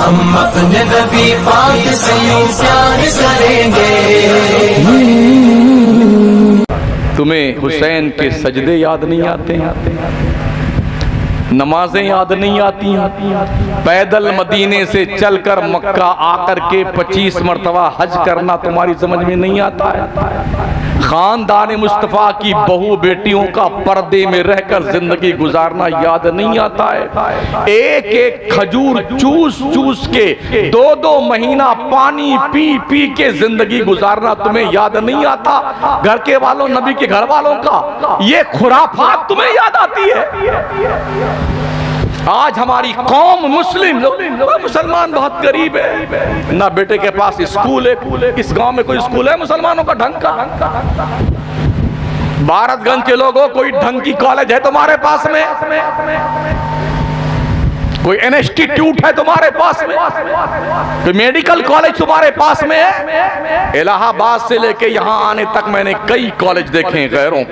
हम अपने नबी पाक से यूं प्यार करेंगे। तुम्हें हुसैन के सजदे याद नहीं आते हैं, नमाजें याद नहीं आती हैं, पैदल मदीने से चलकर मक्का आकर के 25 मरतबा हज करना तुम्हारी समझ में नहीं आता है, खानदान मुस्तफ़ा की बहू बेटियों का पर्दे में रहकर जिंदगी गुजारना याद नहीं आता है, एक एक खजूर चूस चूस के 2-2 महीना पानी पी पी के जिंदगी गुजारना तुम्हें याद नहीं आता। घर के वालों, नबी के घर वालों का ये खुराफात तुम्हें याद आती है। आज हमारी कौम मुस्लिम मुसलमान बहुत गरीब है, ना बेटे के पास स्कूल है, इस गांव में कोई स्कूल है मुसलमानों का ढंग का? भारतगंज के लोगों कोई ढंग की कॉलेज है तुम्हारे पास में? कोई इंस्टीट्यूट है तुम्हारे पास में? कोई मेडिकल कॉलेज तुम्हारे पास में है? इलाहाबाद से लेके यहां आने तक मैंने कई कॉलेज देखे गैरों।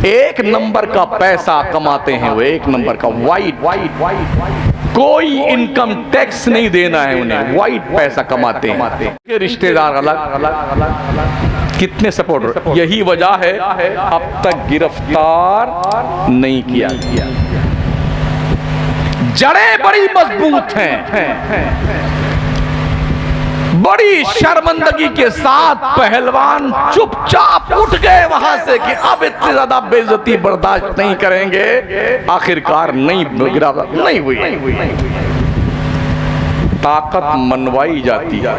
एक नंबर का पैसा कमाते हैं वो, एक नंबर का वाइट, कोई इनकम टैक्स नहीं देना है उन्हें, वाइट पैसा कमाते हैं। रिश्तेदार अलग, कितने सपोर्टर। यही वजह है अब तक गिरफ्तार नहीं किया। जड़ें बड़ी मजबूत हैं, बड़ी शर्मिंदगी के साथ पहलवान चुपचाप उठ गए वहां से कि अब इतनी ज्यादा बेइज्जती बर्दाश्त नहीं करेंगे। आखिरकार नहीं हुई। ताकत मनवाई जाती है।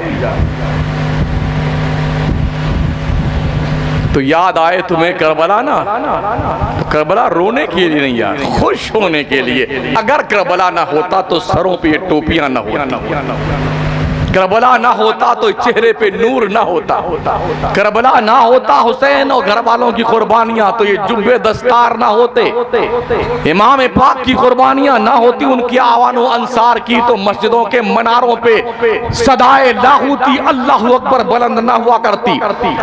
तो याद आए तुम्हें करबला ना, तो करबला रोने के लिए नहीं यार, खुश होने के लिए। अगर करबला ना होता तो सरों पे ये टोपियां ना होती, करबला ना होता तो चेहरे पे नूर ना होता, करबला ना होता हुसैन और घर वालों की कुर्बानियां तो ये जुब्बे दस्तार ना होते, इमाम पाक की कुर्बानियां ना होती, उनकी आवानो अंसार की तो मस्जिदों के मनारों पे सदाए लाहूती अल्लाहु अकबर बुलंद ना हुआ करती।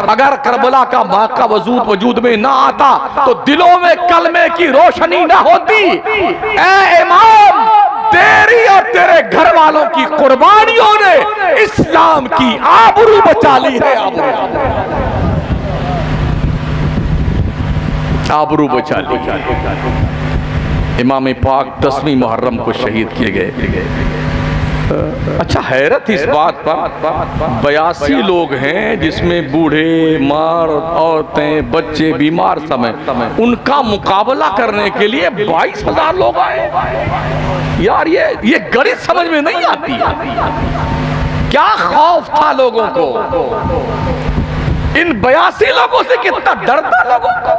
अगर करबला का मौका वजूद में ना आता तो दिलों में कलमे की रोशनी ना होती। ए इमाम, तेरी और तेरे घर वालों की कुर्बानियों ने इस्लाम की आबरू बचा ली है, आबरू बचा ली। इमाम पाक 10वीं मुहर्रम को शहीद किए गए। अच्छा, हैरत इस बात पर 82 लोग हैं जिसमें बूढ़े, मर्द, औरतें, बच्चे, बीमार समय, उनका मुकाबला करने के लिए 22,000 लोग आए। यार ये गणित समझ में नहीं आती। क्या खौफ था लोगों को, इन 82 लोगों से कितना डर था लोगों को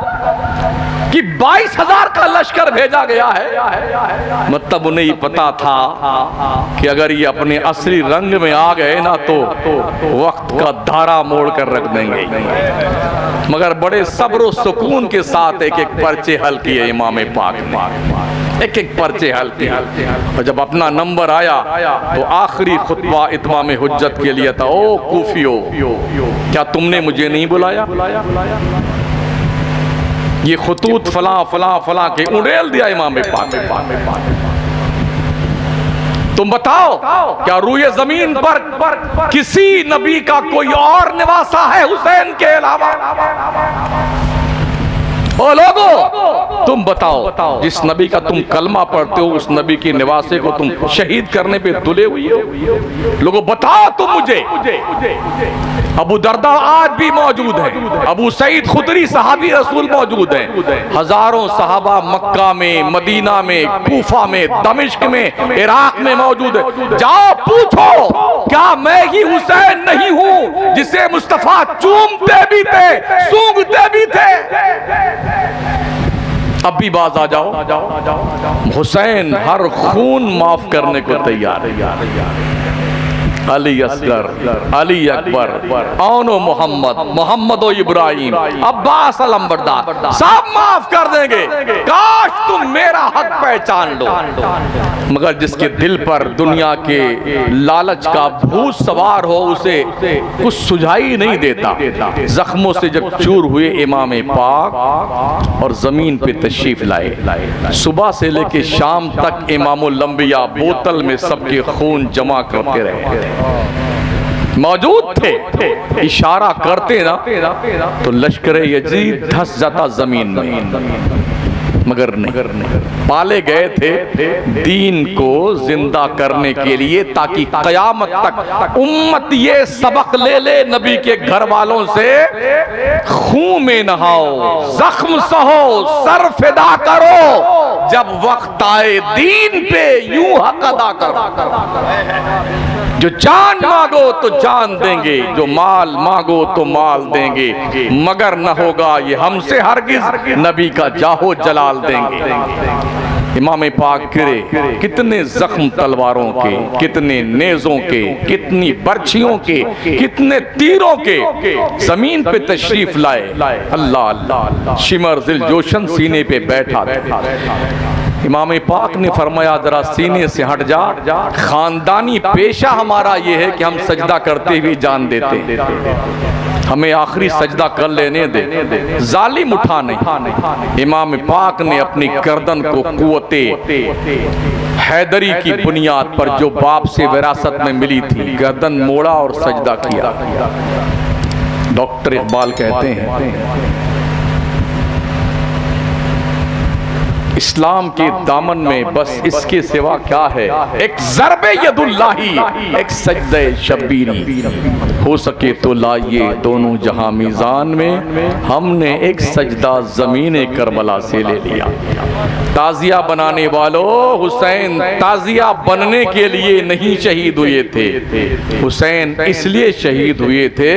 कि 22,000 का लश्कर भेजा गया है। मतलब उन्हें पता था कि अगर ये अपने असली रंग में आ गए ना तो वक्त का धारा मोड़ कर रख देंगे। मगर बड़े सब्र सुकून के साथ एक एक पर्चे हल किए इमाम पाक ने, एक एक पर्चे हल किए। और जब अपना नंबर आया तो आखिरी खुतबा इत्माम हुज्जत के लिए था। ओ कूफियो, क्या तुमने मुझे नहीं बुलाया? ये खुतूत फला फला फला के उड़ेल दिया इमाम पाक। तुम बताओ, क्या रूए जमीन पर किसी नबी का कोई और निवासा है हुसैन के अलावा? ओ लोगो, तुम बताओ, जिस नबी का तुम कलमा पढ़ते हो उस नबी के निवासे को तुम शहीद करने पे तुले हुई हो? लोगो बताओ तुम मुझे। अबू दरदा आज भी मौजूद है, अबू सईद खुदरी सहाबी रसूल मौजूद हैं, हजारों सहाबा मक्का में, मदीना में, कूफा में, दमिश्क में, इराक में मौजूद है। जाओ पूछो, क्या मैं ही हुसैन नहीं हूं जिसे मुस्तफा चूमते भी थे, सूंघते भी थे? अब भी बाज आ जाओ, हुसैन हर खून माफ करने को तैयार है। अली असगर, अली अकबर, औनो मोहम्मद, मोहम्मद इब्राहिम, अब्बास अलंबरदार, सब माफ कर देंगे, काश तुम मेरा हक पहचान लो। मगर जिसके दिल पर दुनिया के लालच का भूत सवार हो, उसे कुछ सुझाई नहीं देता। जख्मों से जब चूर हुए इमाम पाक और जमीन पे तशरीफ लाए, सुबह से लेके शाम तक इमामुल अंबिया बोतल में सबके खून जमा करते रहे, मौजूद थे। इशारा करते ना तो लश्कर यजीद धंस जाता जमीन में, मगर नहीं, पाले गए थे दीन को जिंदा करने के लिए, ताकि कयामत तक उम्मत ये सबक ले ले, नबी के घर वालों से खून में नहाओ, जख्म सहो, सर फिदा करो, जब वक्त आए दीन पे यूं हक अदा करो। जो जान मांगो तो जान देंगे, जो माल मांगो तो माल देंगे, मगर न होगा ये हमसे हरगिज, नबी का जाहो जलाल देंगे। इमाम पाक गिरे, कितने जख्म तलवारों के, कितने नेज़ों के, कितनी बर्छियों के, कितने तीरों के, जमीन पे तशरीफ लाए। अल्लाह अल्लाह, शिमर दिल जोशन सीने पे बैठा था। इमाम पाक ने फरमाया जरा सीने से हट जा, खानदानी पेशा हमारा ये है कि हम सजदा करते हुए जान देते, हमें आखिरी सजदा कर लेने दे, जालिम उठा नहीं। इमाम पाक ने अपनी गर्दन को कुव्वते हैदरी की बुनियाद पर जो बाप से विरासत में मिली थी, गर्दन मोड़ा और सजदा किया। डॉक्टर इकबाल कहते हैं इस्लाम के दामन में बस इसके सिवा क्या है, एक ज़रबे यदुल्लाही, एक सजदे शब्बीरी, हो सके तो लाइए दोनों जहां मीज़ान में, हमने एक सजदा ज़मीने करबला से ले लिया। ताज़िया बनाने वालों, हुसैन ताज़िया बनने के लिए नहीं शहीद हुए थे, हुसैन इसलिए शहीद हुए थे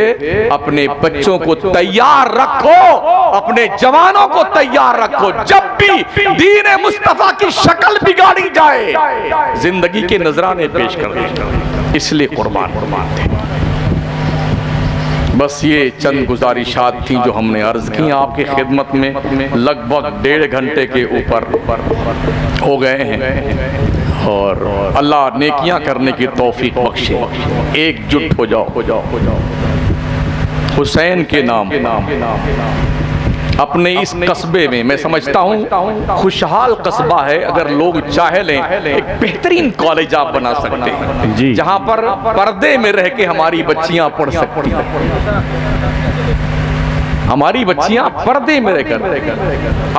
अपने बच्चों को तैयार रखो, अपने जवानों को तैयार रखो, जब भी दीन मुस्तफा की शक्ल बिगाड़ी जाए जिंदगी के नजराने पेश कर दे, इसलिए कुर्बान थे। बस ये चंद गुजारिशात थी जो हमने अर्ज की आपकी खिदमत में। लगभग 1.5 घंटे के ऊपर हो गए हैं और अल्लाह नेकियां करने की तौफीक बख्शे। एकजुट हो जाओ हुसैन के नाम, अपने इस कस्बे में। मैं समझता हूँ खुशहाल कस्बा है, अगर लोग चाहे लें एक बेहतरीन कॉलेज आप बना सकते हैं जहाँ पर पर्दे में रह के हमारी बच्चियाँ पढ़ सकती हैं, हमारी बच्चियाँ पर्दे में रहकर।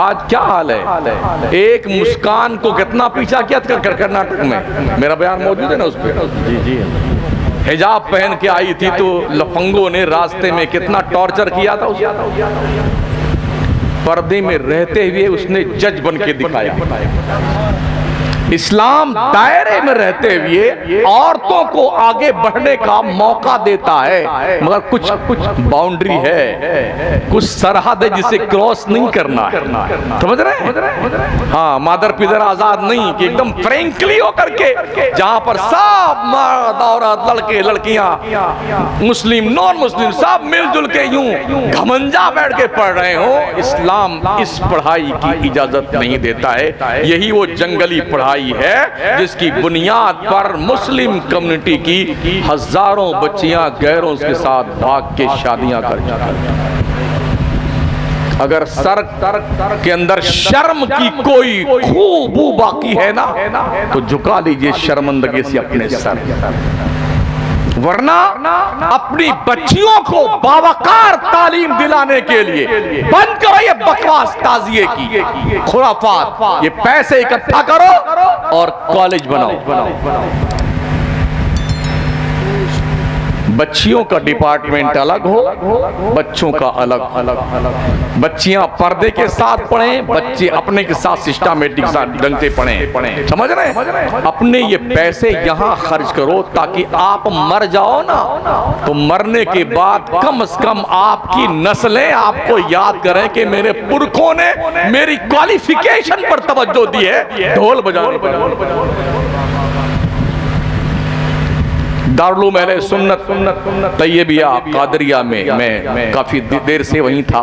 आज क्या हाल है, एक मुस्कान को कितना पीछा किया कर्नाटक में, मेरा बयान मौजूद है ना उस पर। जी हिजाब पहन के आई थी तो लफंगों ने रास्ते में कितना टॉर्चर किया था उसे, पर्दे में रहते हुए उसने जज बन के दिखाया। इस्लाम दायरे में रहते हुए औरतों को आगे बढ़ने का मौका देता है, मगर कुछ बाउंड्री है, कुछ सरहद है जिसे क्रॉस नहीं करना है। समझ रहे हैं? हाँ, मादर पिदर आजाद नहीं कि एकदम फ्रेंकली होकर के जहां पर सब मर्द औरत लड़के लड़कियां मुस्लिम नॉन मुस्लिम सब मिलजुल के यूं घमंजा बैठ के पढ़ रहे हो। इस्लाम इस पढ़ाई की इजाजत नहीं देता है। यही वो जंगली पढ़ाई है जिसकी बुनियाद पर मुस्लिम कम्युनिटी की हजारों बच्चियां गैरों के साथ भाग के शादियां कर जाती हैं। अगर सर के अंदर शर्म की कोई खूबू बाकी है ना तो झुका लीजिए शर्मिंदगी से अपने सर, वरना अपनी बच्चियों को बावकार तालीम दिलाने के लिए बंद करो ये बकवास ताजिए की खुराफात, ये पैसे इकट्ठा करो और कॉलेज बनाओ। बच्चियों का डिपार्टमेंट अलग हो, बच्चों का अलग। बच्चियां पर्दे के साथ पढ़ें, बच्चे अपने के साथ सिस्टमेटिक ढंग से पढ़ें। समझ रहे हैं? अपने ये पैसे यहाँ खर्च करो ताकि आप मर जाओ ना तो मरने के बाद कम से कम आपकी नस्लें आपको याद करें कि मेरे पुरखों ने मेरी क्वालिफिकेशन पर तवज्जो दी है, ढोल बजाने पर। दारुल अहले सुन्नत तैयबिया कादरिया में मैं काफ़ी देर से वहीं था।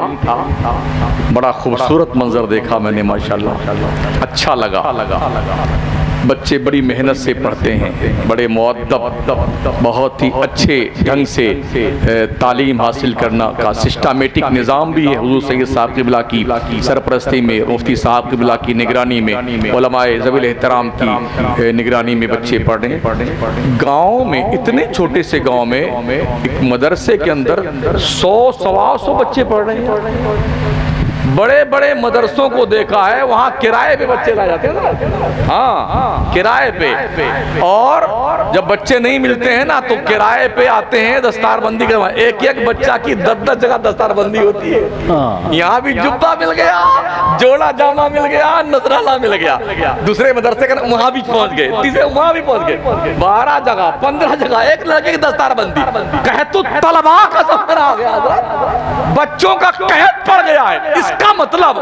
बड़ा खूबसूरत मंजर देखा मैंने, माशाल्लाह अच्छा लगा। बच्चे बड़ी मेहनत से पढ़ते हैं, बड़े मुअद्दब, बहुत ही अच्छे ढंग से तालीम हासिल करना का सिस्टमेटिक निज़ाम भी है। हुज़ूर सैयद साहब क़िबला की सरपरस्ती में, मुफ्ती साहब क़िबला की निगरानी में, उलमाए ज़वील एहतराम की निगरानी में बच्चे पढ़ रहे हैं। गाँव में, इतने छोटे से गाँव में एक मदरसे के अंदर 100-125 बच्चे पढ़ रहे हैं। बड़े बड़े मदरसों को देखा है, वहाँ किराए पे बच्चे ला जाते हैं ना, हाँ किराए पे। और जब बच्चे नहीं मिलते हैं ना तो किराए पे आते हैं दस्तारबंदी करवा। एक एक बच्चा की 10-10 जगह दस्तारबंदी होती है। यहाँ भी जुब्बा मिल गया, जोड़ा जामा मिल गया, नजराना मिल गया। दूसरे मदरसे का वहाँ भी पहुँच गए, तीसरे वहाँ भी पहुँच गए। 12 जगह 15 जगह एक लड़के की दस्तारबंदी। कहतु तलबा का सफर आ गया, बच्चों का कहत पड़ गया है। इसका मतलब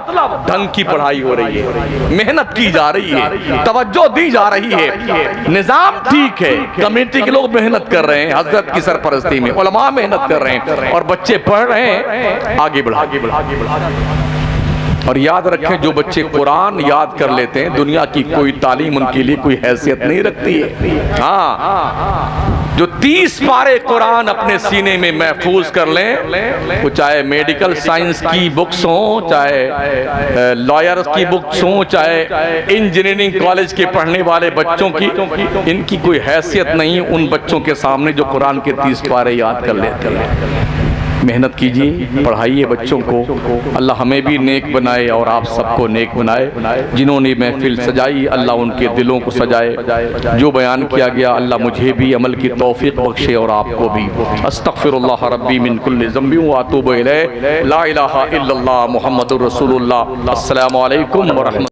ढंग की पढ़ाई हो रही है, मेहनत की जा रही है, तवज्जो दी जा रही है, निजाम ठीक है, कमेटी के लोग मेहनत कर रहे हैं, हजरत की सरपरस्ती में उलमा मेहनत कर रहे हैं और बच्चे पढ़ रहे हैं। आगे बढ़ा। और याद रखें, जो बच्चे कुरान याद कर लेते हैं, दुनिया की कोई तालीम उनके लिए कोई हैसियत नहीं रखती है। हाँ, जो 30 पारे कुरान अपने सीने में महफूज कर लें, वो चाहे मेडिकल साइंस की बुक्स हों, चाहे लॉयर्स की बुक्स हों, चाहे इंजीनियरिंग कॉलेज के पढ़ने वाले बच्चों की, इनकी कोई हैसियत नहीं उन बच्चों के सामने जो कुरान के 30 पारे याद कर लेते हैं। मेहनत कीजिए, पढ़ाइए बच्चों को। अल्लाह हमें भी नेक बनाए और आप सबको नेक बनाए। जिन्होंने महफिल सजाई, अल्लाह उनके दिलों को सजाए। जो बयान किया गया, अल्लाह मुझे भी अमल की तौफीक बख्शे और आपको भी। अस्तगफिरुल्लाह रब्बी मिन कुल्लि ज़ंबि व अतूबु इलैह। ला इलाहा इल्लल्लाह मुहम्मदुर रसूलुल्लाह। अस्सलामु अलैकुम व रहमतुल्लाह।